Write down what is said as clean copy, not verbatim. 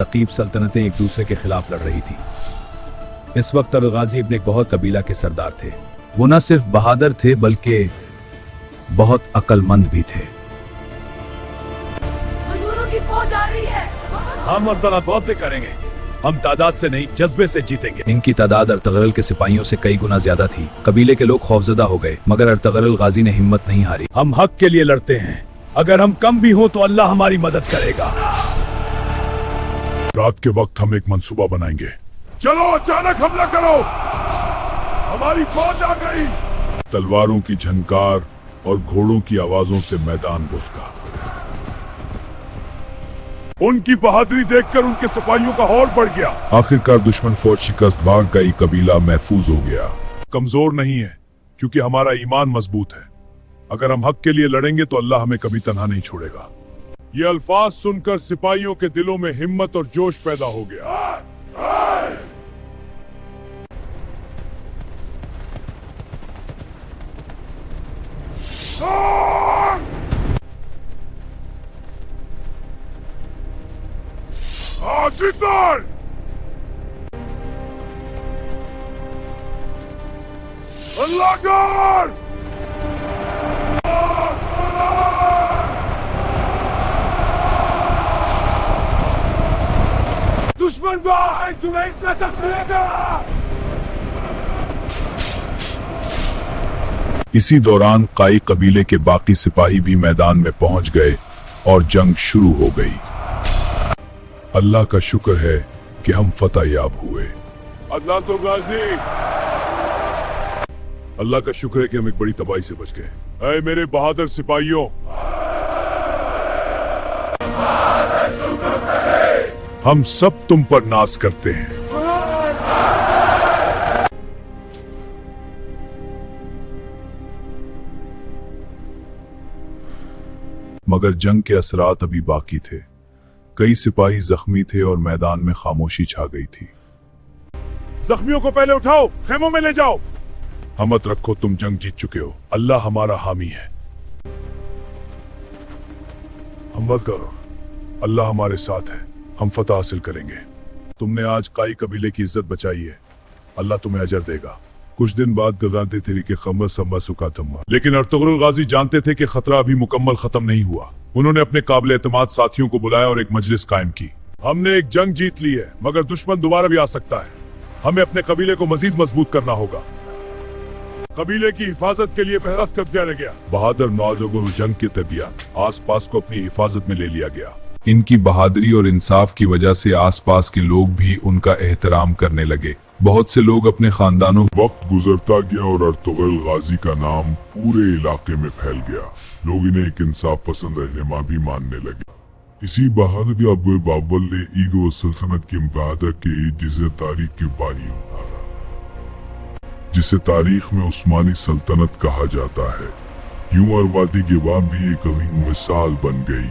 रकीब सल्तनतें एक दूसरे के खिलाफ लड़ रही थी। इस वक्त अल-गाजी इब्न एक बहुत कबीला के सरदार थे। वो न सिर्फ बहादुर थे बल्कि बहुत अक्लमंद भी थे। की फौज आ रही है। हम अब्दुल्ला बहुत करेंगे, हम तादाद से नहीं जज्बे से जीतेंगे। इनकी तादाद अर्तगरल के सिपाहियों से कई गुना ज्यादा थी। कबीले के लोग खौफजदा हो गए, मगर अर्तगरल गाजी ने हिम्मत नहीं हारी। हम हक के लिए लड़ते हैं, अगर हम कम भी हो तो अल्लाह हमारी मदद करेगा। रात के वक्त हम एक मंसूबा बनाएंगे। चलो अचानक हमला करो, हमारी फौज आ गई। तलवारों की झनकार और घोड़ों की आवाजों से मैदान गूंजा। उनकी बहादुरी देखकर उनके सिपाहियों का हौल बढ़ गया। आखिरकार दुश्मन फौज शिकस्त भाग गई, कबीला महफूज हो गया। कमजोर नहीं है क्योंकि हमारा ईमान मजबूत है। अगर हम हक के लिए लड़ेंगे तो अल्लाह हमें कभी तन्हा नहीं छोड़ेगा। ये अल्फाज सुनकर सिपाहियों के दिलों में हिम्मत और जोश पैदा हो गया। जिंदार! अल्लाह अकबर! दुश्मन भाई तुम्हें इससे सख्त मिलेगा। इसी दौरान काई कबीले के बाकी सिपाही भी मैदान में पहुंच गए और जंग शुरू हो गई। अल्लाह का शुक्र है कि हम फतह याब हुए। अल्लाह तो गाजी, अल्लाह का शुक्र है कि हम एक बड़ी तबाही से बच गए। ऐ मेरे बहादुर सिपाहियों, हम सब तुम पर नाज करते हैं। मगर जंग के असरात अभी बाकी थे। कई सिपाही जख्मी थे और मैदान में खामोशी छा गई थी। जख्मियों को पहले उठाओ, खेमों में ले जाओ। हिम्मत रखो, तुम जंग जीत चुके हो। अल्लाह हमारा हामी है। हिम्मत करो, अल्लाह हमारे साथ है, हम फतह हासिल करेंगे। तुमने आज काई कबीले की इज्जत बचाई है, अल्लाह तुम्हें अजर देगा। कुछ दिन बाद गज़ाते तरीके खम्बा सम्बा सुखा थम्मा। लेकिन अर्तुगरुल गाजी जानते थे कि खतरा अभी मुकम्मल खत्म नहीं हुआ। उन्होंने अपने काबिल एतमाद साथियों को बुलाया और एक मजलिस कायम की। हमने एक जंग जीत ली है, मगर दुश्मन दोबारा भी आ सकता है। हमें अपने कबीले को मजीद मजबूत करना होगा। कबीले की हिफाजत के लिए फैसला कर दिया गया। बहादुर नौजवानों जंग के तबिया आस पास को अपनी हिफाजत में ले लिया गया। इनकी बहादुरी और इंसाफ की वजह से आसपास के लोग भी उनका एहतराम करने लगे। बहुत से लोग अपने खानदानों। वक्त गुजरता गया और अर्तुगरुल गाजी का नाम पूरे इलाके में फैल गया। लोग इन्हें एक इंसाफ पसंद रहनुमा भी मानने लगे। इसी बहादुरी अबू बाबर ने ईगो सल्तनत की इबादत के जिसे तारीख की बानी उठाया, जिसे तारीख में उस्मानी सल्तनत कहा जाता है। यूं अरवादी के बाद भी एक अजीम मिसाल बन गई।